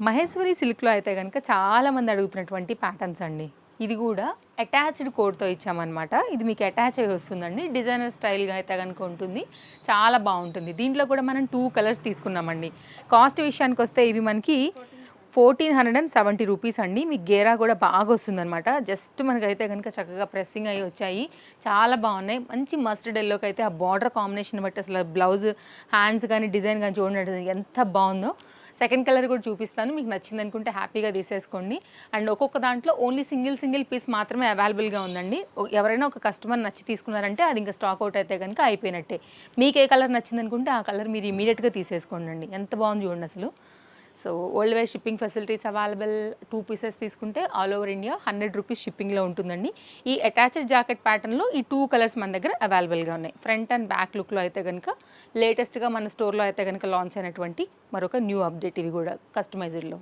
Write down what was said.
మహేశ్వరి సిల్క్లో అయితే కనుక చాలామంది అడుగుతున్నటువంటి ప్యాటర్న్స్ అండి. ఇది కూడా అటాచ్డ్ కోడ్తో ఇచ్చామన్నమాట. ఇది మీకు అటాచ్ అయ్యి వస్తుందండి. డిజైనర్ స్టైల్గా అయితే కనుక ఉంటుంది. చాలా బాగుంటుంది. దీంట్లో కూడా మనం 2 కలర్స్ తీసుకున్నామండి. కాస్ట్ విషయానికి వస్తే ఇవి మనకి 1470 రూపీస్ అండి. మీకు గేరా కూడా బాగా వస్తుందన్నమాట. జస్ట్ మనకైతే కనుక చక్కగా ప్రెస్సింగ్ అయ్యి వచ్చాయి. చాలా బాగున్నాయి. మంచి మస్టర్డ్ ఎల్లోకి అయితే ఆ బార్డర్ కాంబినేషన్ బట్టి అసలు బ్లౌజ్ హ్యాండ్స్ కానీ డిజైన్ కానీ చూడండి ఎంత బాగుందో. సెకండ్ కలర్ కూడా చూపిస్తాను. మీకు నచ్చింది అనుకుంటే హ్యాపీగా తీసేసుకోండి. అండ్ ఒక్కొక్క దాంట్లో ఓన్లీ సింగిల్ పీస్ మాత్రమే అవైలబుల్గా ఉందండి. ఎవరైనా ఒక కస్టమర్ నచ్చి తీసుకున్నారంటే అది ఇంకా స్టాక్ అవుట్ అయితే కనుక అయిపోయినట్టే. మీకు ఏ కలర్ నచ్చింది అనుకుంటే ఆ కలర్ మీరు ఇమీడియట్గా తీసేసుకోండి. ఎంత బాగుంది చూడండి అసలు. So world wide shipping facilities available. 2 pieces తీసుకుంటే ఆల్ ఓవర్ ఇండియా 100 రూపీస్ షిప్పింగ్లో ఉంటుందండి. ఈ అటాచ్డ్ జాకెట్ ప్యాటర్న్లో ఈ 2 కలర్స్ మన దగ్గర అవైలబుల్గా ఉన్నాయి. ఫ్రంట్ అండ్ బ్యాక్ లుక్లో అయితే కనుక లేటెస్ట్గా మన స్టోర్లో అయితే కనుక లాంచ్ అయినటువంటి మరొక న్యూ అప్డేట్ ఇవి కూడా కస్టమైజ్డ్లో.